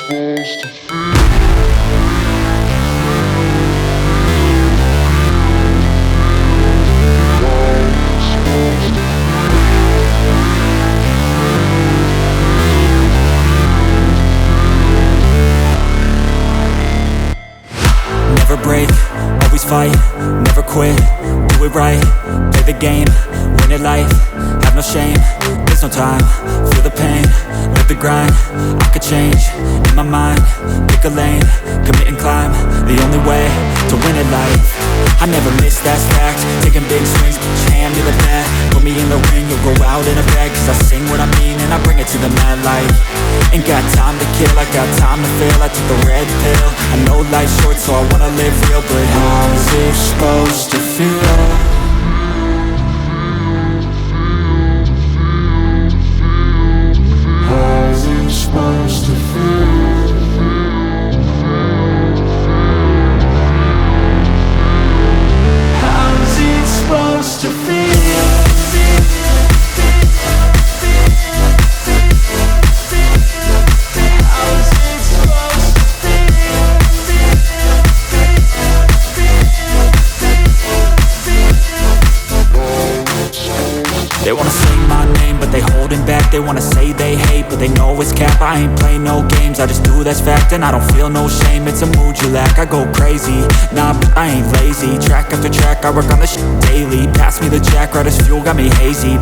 supposed to feel? Never break, always fight, never quit, do it right, play the game, win it life, have no shame, there's no time, feel the pain, live the grind, I could change, in my mind, pick a lane, commit and climb, the only way to win it life. I never miss, that's fact, taking big swings, put your hand to the bat, put me in the ring, you'll go out in a bag, cause I sing what I mean and I bring it to the mad light. Ain't got time to kill, I got time to feel, I took the red pill, I know life's short so I wanna live real, but how's it supposed to feel? How's it supposed to feel? How's it supposed to feel? They wanna say my name, but they holding back. They wanna say they hate, but they know it's cap. I ain't play no games, I just do that's fact. And I don't feel no shame, it's a mood you lack. I go crazy, nah, but I ain't lazy. Track after track, I work on this shit daily. Pass me the jack, right as fuel, got me hazy.